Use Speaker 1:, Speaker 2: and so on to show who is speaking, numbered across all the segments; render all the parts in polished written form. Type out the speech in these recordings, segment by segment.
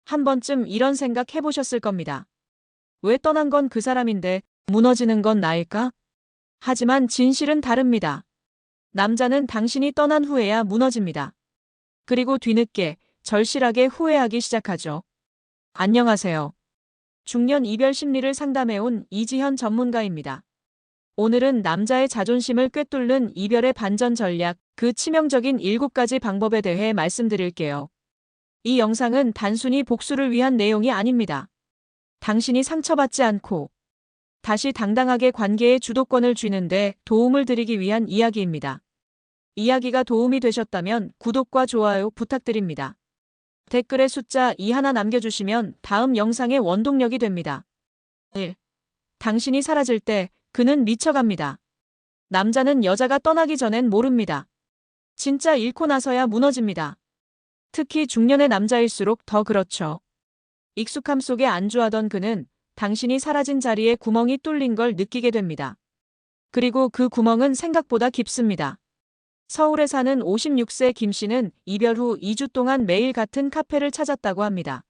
Speaker 1: 한 번쯤 이런 생각 해보셨을 겁니다. 왜 떠난 건 그 사람인데 무너지는 건 나일까? 하지만 진실은 다릅니다. 남자는 당신이 떠난 후에야 무너집니다. 그리고 뒤늦게 절실하게 후회하기 시작하죠. 안녕하세요. 중년 이별 심리를 상담해온 이지현 전문가입니다. 오늘은 남자의 자존심을 꿰뚫는 이별의 반전 전략, 그 치명적인 7가지 방법에 대해 말씀드릴게요. 이 영상은 단순히 복수를 위한 내용이 아닙니다. 당신이 상처받지 않고 다시 당당하게 관계의 주도권을 쥐는데 도움을 드리기 위한 이야기입니다. 이야기가 도움이 되셨다면 구독과 좋아요 부탁드립니다. 댓글에 숫자 2 하나 남겨주시면 다음 영상의 원동력이 됩니다. 1. 당신이 사라질 때 그는 미쳐갑니다. 남자는 여자가 떠나기 전엔 모릅니다. 진짜 잃고 나서야 무너집니다. 특히 중년의 남자일수록 더 그렇죠. 익숙함 속에 안주하던 그는 당신이 사라진 자리에 구멍이 뚫린 걸 느끼게 됩니다. 그리고 그 구멍은 생각보다 깊습니다. 서울에 사는 56세 김 씨는 이별 후 2주 동안 매일 같은 카페를 찾았다고 합니다.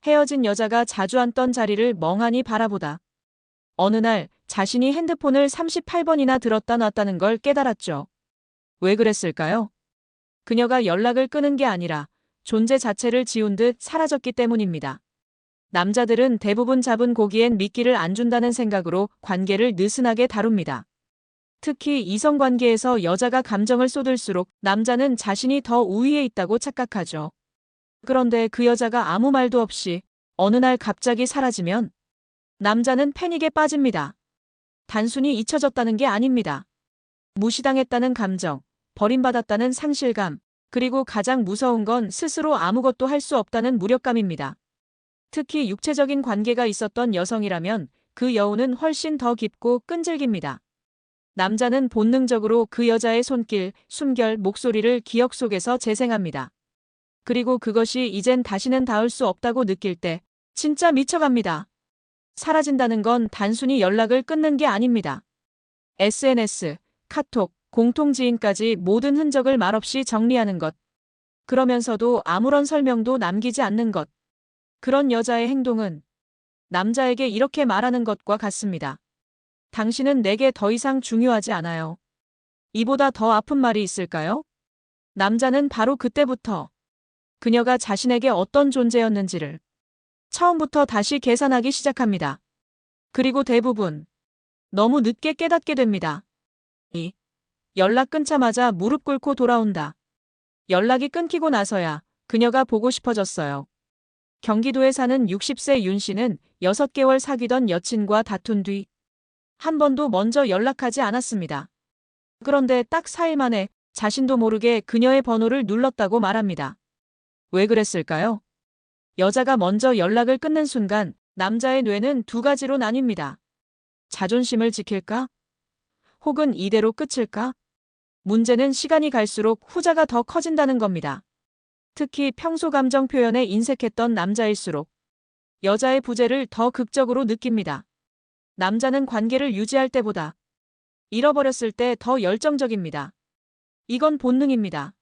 Speaker 1: 헤어진 여자가 자주 앉던 자리를 멍하니 바라보다 어느 날 자신이 핸드폰을 38번이나 들었다 놨다는 걸 깨달았죠. 왜 그랬을까요? 그녀가 연락을 끊은 게 아니라 존재 자체를 지운 듯 사라졌기 때문입니다. 남자들은 대부분 잡은 고기엔 미끼를 안 준다는 생각으로 관계를 느슨하게 다룹니다. 특히 이성관계에서 여자가 감정을 쏟을수록 남자는 자신이 더 우위에 있다고 착각하죠. 그런데 그 여자가 아무 말도 없이 어느 날 갑자기 사라지면 남자는 패닉에 빠집니다. 단순히 잊혀졌다는 게 아닙니다. 무시당했다는 감정, 버림받았다는 상실감, 그리고 가장 무서운 건 스스로 아무것도 할 수 없다는 무력감입니다. 특히 육체적인 관계가 있었던 여성이라면 그 여운은 훨씬 더 깊고 끈질깁니다. 남자는 본능적으로 그 여자의 손길, 숨결, 목소리를 기억 속에서 재생합니다. 그리고 그것이 이젠 다시는 닿을 수 없다고 느낄 때 진짜 미쳐갑니다. 사라진다는 건 단순히 연락을 끊는 게 아닙니다. SNS, 카톡, 공통지인까지 모든 흔적을 말없이 정리하는 것. 그러면서도 아무런 설명도 남기지 않는 것. 그런 여자의 행동은 남자에게 이렇게 말하는 것과 같습니다. 당신은 내게 더 이상 중요하지 않아요. 이보다 더 아픈 말이 있을까요? 남자는 바로 그때부터 그녀가 자신에게 어떤 존재였는지를 처음부터 다시 계산하기 시작합니다. 그리고 대부분 너무 늦게 깨닫게 됩니다. 2. 연락 끊자마자 무릎 꿇고 돌아온다. 연락이 끊기고 나서야 그녀가 보고 싶어졌어요. 경기도에 사는 60세 윤 씨는 6개월 사귀던 여친과 다툰 뒤 한 번도 먼저 연락하지 않았습니다. 그런데 딱 4일 만에 자신도 모르게 그녀의 번호를 눌렀다고 말합니다. 왜 그랬을까요? 여자가 먼저 연락을 끊는 순간 남자의 뇌는 2가지로 나뉩니다. 자존심을 지킬까? 혹은 이대로 끝일까? 문제는 시간이 갈수록 후자가 더 커진다는 겁니다. 특히 평소 감정 표현에 인색했던 남자일수록 여자의 부재를 더 극적으로 느낍니다. 남자는 관계를 유지할 때보다 잃어버렸을 때 더 열정적입니다. 이건 본능입니다.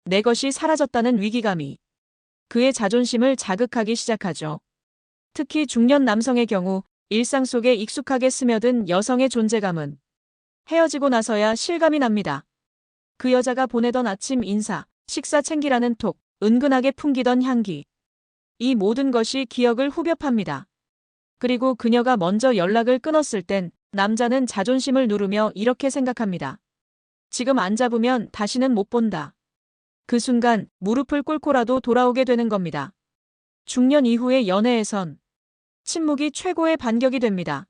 Speaker 1: 내 것이 사라졌다는 위기감이 그의 자존심을 자극하기 시작하죠. 특히 중년 남성의 경우 일상 속에 익숙하게 스며든 여성의 존재감은 헤어지고 나서야 실감이 납니다. 그 여자가 보내던 아침 인사, 식사 챙기라는 톡, 은근하게 풍기던 향기. 이 모든 것이 기억을 후벼 팝니다. 그리고 그녀가 먼저 연락을 끊었을 땐 남자는 자존심을 누르며 이렇게 생각합니다. 지금 안 잡으면 다시는 못 본다. 그 순간 무릎을 꿇고라도 돌아오게 되는 겁니다. 중년 이후의 연애에선 침묵이 최고의 반격이 됩니다.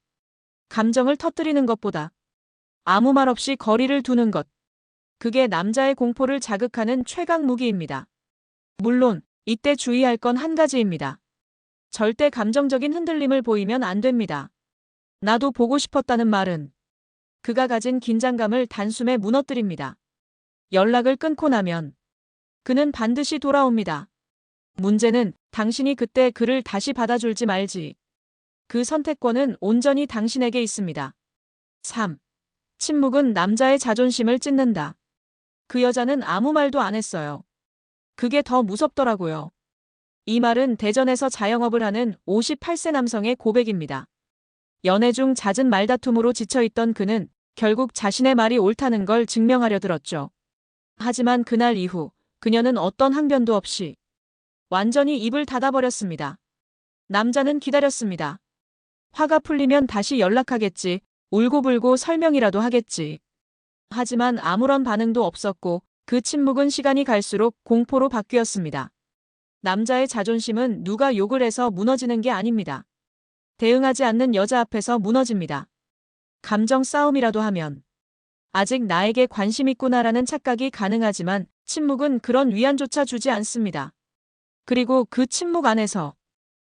Speaker 1: 감정을 터뜨리는 것보다 아무 말 없이 거리를 두는 것. 그게 남자의 공포를 자극하는 최강 무기입니다. 물론 이때 주의할 건 한 가지입니다. 절대 감정적인 흔들림을 보이면 안 됩니다. 나도 보고 싶었다는 말은 그가 가진 긴장감을 단숨에 무너뜨립니다. 연락을 끊고 나면 그는 반드시 돌아옵니다. 문제는 당신이 그때 그를 다시 받아줄지 말지. 그 선택권은 온전히 당신에게 있습니다. 3. 침묵은 남자의 자존심을 찢는다. 그 여자는 아무 말도 안 했어요. 그게 더 무섭더라고요. 이 말은 대전에서 자영업을 하는 58세 남성의 고백입니다. 연애 중 잦은 말다툼으로 지쳐있던 그는 결국 자신의 말이 옳다는 걸 증명하려 들었죠. 하지만 그날 이후 그녀는 어떤 항변도 없이 완전히 입을 닫아버렸습니다. 남자는 기다렸습니다. 화가 풀리면 다시 연락하겠지, 울고불고 설명이라도 하겠지. 하지만 아무런 반응도 없었고 그 침묵은 시간이 갈수록 공포로 바뀌었습니다. 남자의 자존심은 누가 욕을 해서 무너지는 게 아닙니다. 대응하지 않는 여자 앞에서 무너집니다. 감정 싸움이라도 하면 아직 나에게 관심 있구나라는 착각이 가능하지만 침묵은 그런 위안조차 주지 않습니다. 그리고 그 침묵 안에서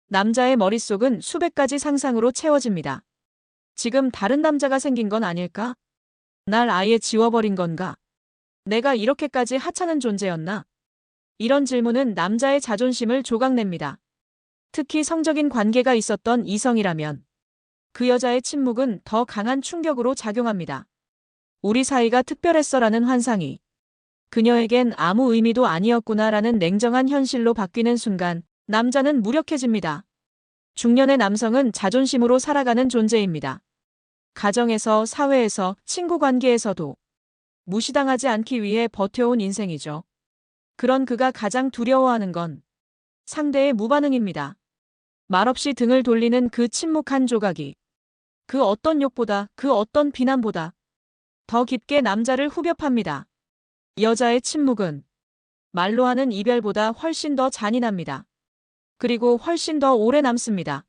Speaker 1: 남자의 머릿속은 수백 가지 상상으로 채워집니다. 지금 다른 남자가 생긴 건 아닐까? 날 아예 지워버린 건가? 내가 이렇게까지 하찮은 존재였나? 이런 질문은 남자의 자존심을 조각냅니다. 특히 성적인 관계가 있었던 이성이라면 그 여자의 침묵은 더 강한 충격으로 작용합니다. 우리 사이가 특별했어라는 환상이 그녀에겐 아무 의미도 아니었구나라는 냉정한 현실로 바뀌는 순간 남자는 무력해집니다. 중년의 남성은 자존심으로 살아가는 존재입니다. 가정에서, 사회에서, 친구 관계에서도 무시당하지 않기 위해 버텨온 인생이죠. 그런 그가 가장 두려워하는 건 상대의 무반응입니다. 말없이 등을 돌리는 그 침묵한 조각이 그 어떤 욕보다, 그 어떤 비난보다 더 깊게 남자를 후벼 팝니다. 여자의 침묵은 말로 하는 이별보다 훨씬 더 잔인합니다. 그리고 훨씬 더 오래 남습니다.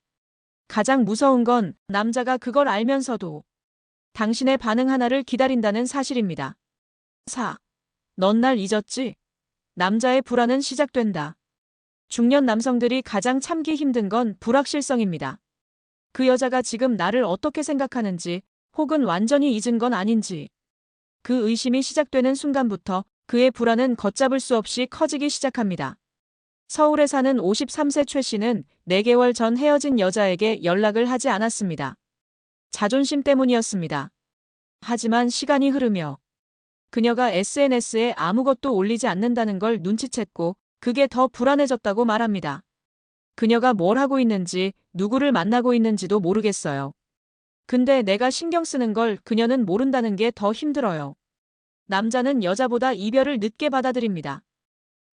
Speaker 1: 가장 무서운 건 남자가 그걸 알면서도 당신의 반응 하나를 기다린다는 사실입니다. 4. 넌 날 잊었지? 남자의 불안은 시작된다. 중년 남성들이 가장 참기 힘든 건 불확실성입니다. 그 여자가 지금 나를 어떻게 생각하는지 혹은 완전히 잊은 건 아닌지. 그 의심이 시작되는 순간부터 그의 불안은 걷잡을 수 없이 커지기 시작합니다. 서울에 사는 53세 최 씨는 4개월 전 헤어진 여자에게 연락을 하지 않았습니다. 자존심 때문이었습니다. 하지만 시간이 흐르며 그녀가 SNS에 아무것도 올리지 않는다는 걸 눈치챘고 그게 더 불안해졌다고 말합니다. 그녀가 뭘 하고 있는지, 누구를 만나고 있는지도 모르겠어요. 근데 내가 신경 쓰는 걸 그녀는 모른다는 게 더 힘들어요. 남자는 여자보다 이별을 늦게 받아들입니다.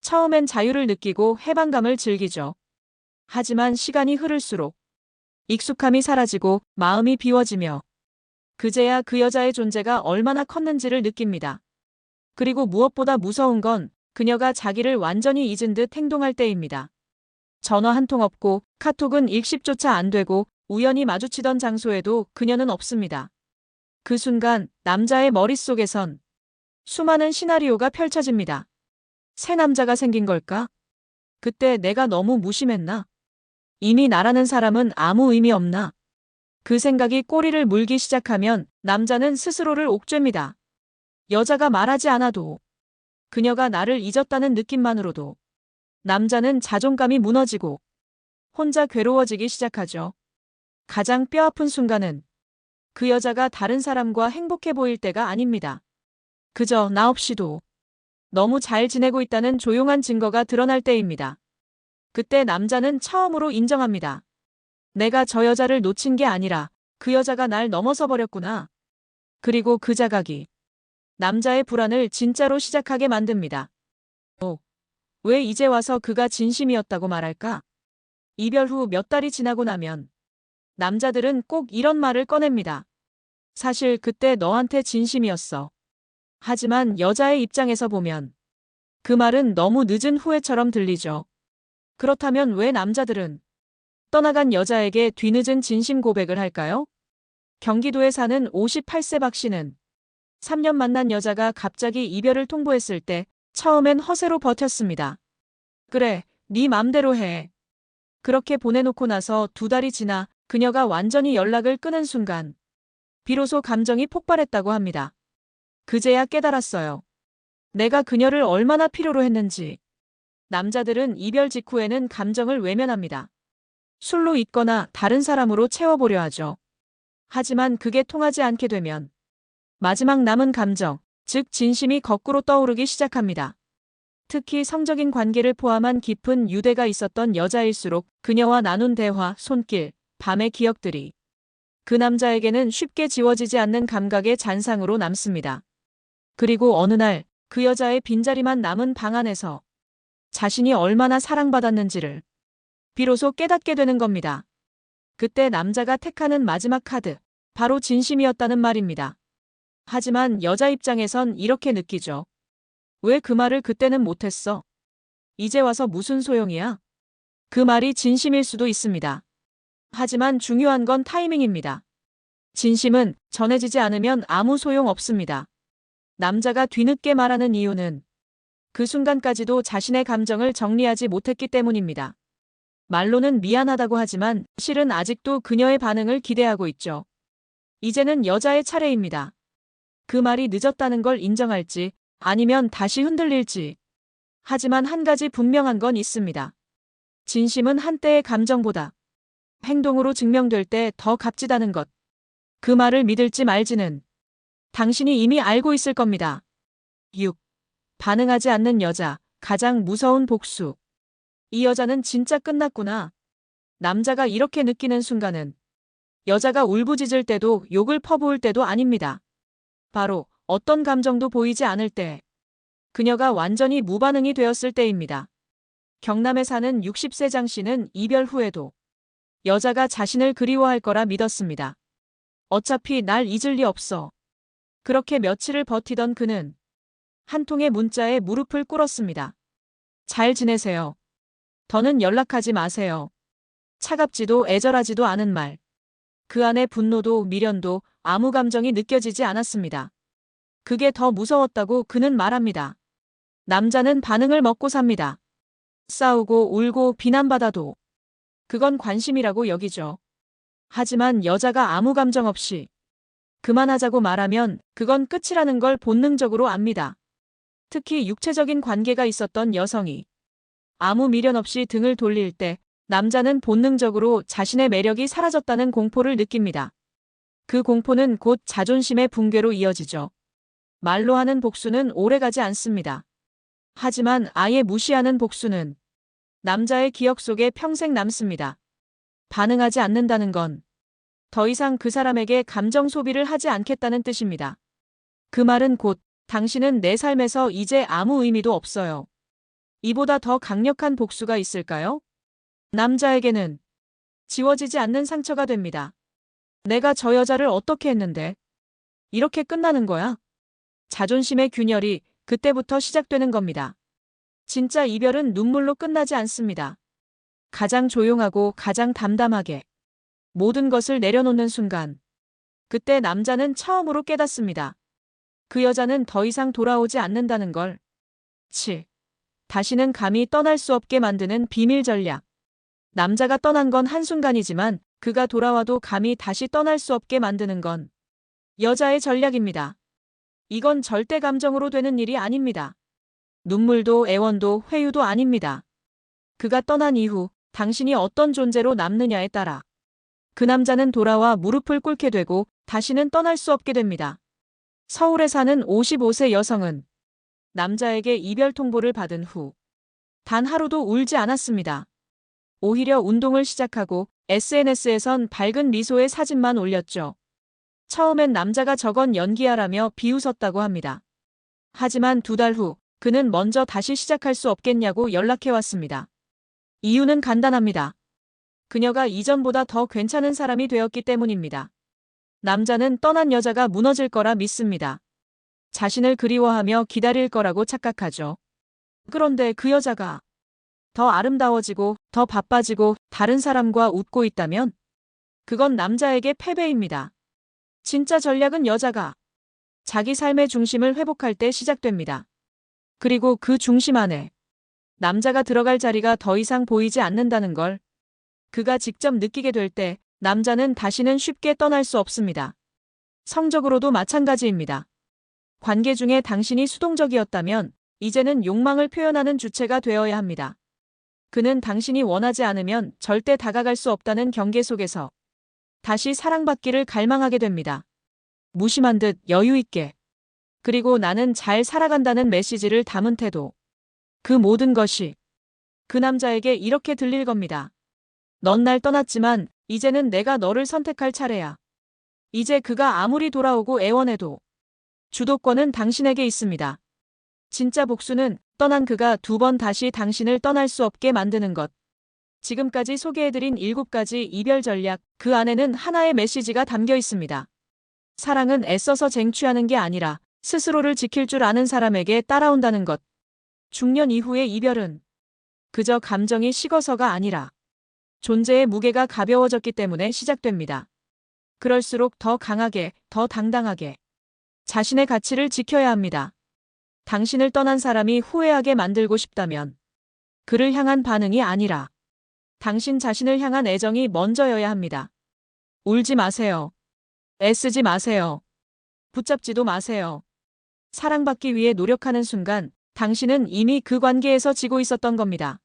Speaker 1: 처음엔 자유를 느끼고 해방감을 즐기죠. 하지만 시간이 흐를수록 익숙함이 사라지고 마음이 비워지며 그제야 그 여자의 존재가 얼마나 컸는지를 느낍니다. 그리고 무엇보다 무서운 건 그녀가 자기를 완전히 잊은 듯 행동할 때입니다. 전화 한 통 없고 카톡은 읽씹조차 안 되고 우연히 마주치던 장소에도 그녀는 없습니다. 그 순간 남자의 머릿속에선 수많은 시나리오가 펼쳐집니다. 새 남자가 생긴 걸까? 그때 내가 너무 무심했나? 이미 나라는 사람은 아무 의미 없나? 그 생각이 꼬리를 물기 시작하면 남자는 스스로를 옥죄입니다. 여자가 말하지 않아도 그녀가 나를 잊었다는 느낌만으로도 남자는 자존감이 무너지고 혼자 괴로워지기 시작하죠. 가장 뼈아픈 순간은 그 여자가 다른 사람과 행복해 보일 때가 아닙니다. 그저 나 없이도 너무 잘 지내고 있다는 조용한 증거가 드러날 때입니다. 그때 남자는 처음으로 인정합니다. 내가 저 여자를 놓친 게 아니라 그 여자가 날 넘어서 버렸구나. 그리고 그 자각이 남자의 불안을 진짜로 시작하게 만듭니다. 왜 이제 와서 그가 진심이었다고 말할까? 이별 후 몇 달이 지나고 나면 남자들은 꼭 이런 말을 꺼냅니다. 사실 그때 너한테 진심이었어. 하지만 여자의 입장에서 보면 그 말은 너무 늦은 후회처럼 들리죠. 그렇다면 왜 남자들은 떠나간 여자에게 뒤늦은 진심 고백을 할까요? 경기도에 사는 58세 박 씨는 3년 만난 여자가 갑자기 이별을 통보했을 때 처음엔 허세로 버텼습니다. 그래, 네 맘대로 해. 그렇게 보내놓고 나서 2달이 지나 그녀가 완전히 연락을 끊은 순간 비로소 감정이 폭발했다고 합니다. 그제야 깨달았어요. 내가 그녀를 얼마나 필요로 했는지. 남자들은 이별 직후에는 감정을 외면합니다. 술로 잊거나 다른 사람으로 채워보려 하죠. 하지만 그게 통하지 않게 되면 마지막 남은 감정, 즉 진심이 거꾸로 떠오르기 시작합니다. 특히 성적인 관계를 포함한 깊은 유대가 있었던 여자일수록 그녀와 나눈 대화, 손길, 밤의 기억들이 그 남자에게는 쉽게 지워지지 않는 감각의 잔상으로 남습니다. 그리고 어느 날 그 여자의 빈자리만 남은 방 안에서 자신이 얼마나 사랑받았는지를 비로소 깨닫게 되는 겁니다. 그때 남자가 택하는 마지막 카드, 바로 진심이었다는 말입니다. 하지만 여자 입장에선 이렇게 느끼죠. 왜 그 말을 그때는 못했어? 이제 와서 무슨 소용이야? 그 말이 진심일 수도 있습니다. 하지만 중요한 건 타이밍입니다. 진심은 전해지지 않으면 아무 소용 없습니다. 남자가 뒤늦게 말하는 이유는 그 순간까지도 자신의 감정을 정리하지 못했기 때문입니다. 말로는 미안하다고 하지만 실은 아직도 그녀의 반응을 기대하고 있죠. 이제는 여자의 차례입니다. 그 말이 늦었다는 걸 인정할지 아니면 다시 흔들릴지. 하지만 한 가지 분명한 건 있습니다. 진심은 한때의 감정보다 행동으로 증명될 때 더 값지다는 것. 그 말을 믿을지 말지는 당신이 이미 알고 있을 겁니다. 6. 반응하지 않는 여자, 가장 무서운 복수. 이 여자는 진짜 끝났구나. 남자가 이렇게 느끼는 순간은 여자가 울부짖을 때도 욕을 퍼부을 때도 아닙니다. 바로 어떤 감정도 보이지 않을 때, 그녀가 완전히 무반응이 되었을 때입니다. 경남에 사는 60세 장 씨는 이별 후에도 여자가 자신을 그리워할 거라 믿었습니다. 어차피 날 잊을 리 없어. 그렇게 며칠을 버티던 그는 한 통의 문자에 무릎을 꿇었습니다. 잘 지내세요. 더는 연락하지 마세요. 차갑지도 애절하지도 않은 말. 그 안에 분노도 미련도 아무 감정이 느껴지지 않았습니다. 그게 더 무서웠다고 그는 말합니다. 남자는 반응을 먹고 삽니다. 싸우고 울고 비난받아도 그건 관심이라고 여기죠. 하지만 여자가 아무 감정 없이 그만하자고 말하면 그건 끝이라는 걸 본능적으로 압니다. 특히 육체적인 관계가 있었던 여성이 아무 미련 없이 등을 돌릴 때 남자는 본능적으로 자신의 매력이 사라졌다는 공포를 느낍니다. 그 공포는 곧 자존심의 붕괴로 이어지죠. 말로 하는 복수는 오래가지 않습니다. 하지만 아예 무시하는 복수는 남자의 기억 속에 평생 남습니다. 반응하지 않는다는 건 더 이상 그 사람에게 감정 소비를 하지 않겠다는 뜻입니다. 그 말은 곧 당신은 내 삶에서 이제 아무 의미도 없어요. 이보다 더 강력한 복수가 있을까요? 남자에게는 지워지지 않는 상처가 됩니다. 내가 저 여자를 어떻게 했는데 이렇게 끝나는 거야? 자존심의 균열이 그때부터 시작되는 겁니다. 진짜 이별은 눈물로 끝나지 않습니다. 가장 조용하고 가장 담담하게 모든 것을 내려놓는 순간, 그때 남자는 처음으로 깨닫습니다. 그 여자는 더 이상 돌아오지 않는다는 걸. 7. 다시는 감히 떠날 수 없게 만드는 비밀 전략. 남자가 떠난 건 한순간이지만 그가 돌아와도 감히 다시 떠날 수 없게 만드는 건 여자의 전략입니다. 이건 절대 감정으로 되는 일이 아닙니다. 눈물도 애원도 회유도 아닙니다. 그가 떠난 이후 당신이 어떤 존재로 남느냐에 따라 그 남자는 돌아와 무릎을 꿇게 되고 다시는 떠날 수 없게 됩니다. 서울에 사는 55세 여성은 남자에게 이별 통보를 받은 후 단 하루도 울지 않았습니다. 오히려 운동을 시작하고 SNS에선 밝은 미소의 사진만 올렸죠. 처음엔 남자가 저건 연기야라며 비웃었다고 합니다. 하지만 2달 후 그는 먼저 다시 시작할 수 없겠냐고 연락해왔습니다. 이유는 간단합니다. 그녀가 이전보다 더 괜찮은 사람이 되었기 때문입니다. 남자는 떠난 여자가 무너질 거라 믿습니다. 자신을 그리워하며 기다릴 거라고 착각하죠. 그런데 그 여자가 더 아름다워지고 더 바빠지고 다른 사람과 웃고 있다면 그건 남자에게 패배입니다. 진짜 전략은 여자가 자기 삶의 중심을 회복할 때 시작됩니다. 그리고 그 중심 안에 남자가 들어갈 자리가 더 이상 보이지 않는다는 걸 그가 직접 느끼게 될 때 남자는 다시는 쉽게 떠날 수 없습니다. 성적으로도 마찬가지입니다. 관계 중에 당신이 수동적이었다면 이제는 욕망을 표현하는 주체가 되어야 합니다. 그는 당신이 원하지 않으면 절대 다가갈 수 없다는 경계 속에서 다시 사랑받기를 갈망하게 됩니다. 무심한 듯 여유 있게. 그리고 나는 잘 살아간다는 메시지를 담은 태도. 그 모든 것이 그 남자에게 이렇게 들릴 겁니다. 넌 날 떠났지만 이제는 내가 너를 선택할 차례야. 이제 그가 아무리 돌아오고 애원해도 주도권은 당신에게 있습니다. 진짜 복수는 떠난 그가 두 번 다시 당신을 떠날 수 없게 만드는 것. 지금까지 소개해드린 7가지 이별 전략, 그 안에는 하나의 메시지가 담겨 있습니다. 사랑은 애써서 쟁취하는 게 아니라 스스로를 지킬 줄 아는 사람에게 따라온다는 것. 중년 이후의 이별은 그저 감정이 식어서가 아니라 존재의 무게가 가벼워졌기 때문에 시작됩니다. 그럴수록 더 강하게, 더 당당하게 자신의 가치를 지켜야 합니다. 당신을 떠난 사람이 후회하게 만들고 싶다면 그를 향한 반응이 아니라 당신 자신을 향한 애정이 먼저여야 합니다. 울지 마세요. 애쓰지 마세요. 붙잡지도 마세요. 사랑받기 위해 노력하는 순간 당신은 이미 그 관계에서 지고 있었던 겁니다.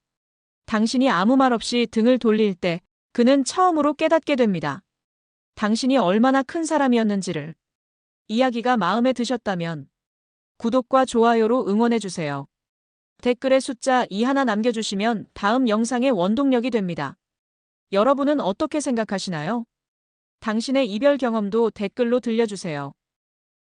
Speaker 1: 당신이 아무 말 없이 등을 돌릴 때 그는 처음으로 깨닫게 됩니다. 당신이 얼마나 큰 사람이었는지를. 이야기가 마음에 드셨다면 구독과 좋아요로 응원해주세요. 댓글에 숫자 2 하나 남겨주시면 다음 영상의 원동력이 됩니다. 여러분은 어떻게 생각하시나요? 당신의 이별 경험도 댓글로 들려주세요.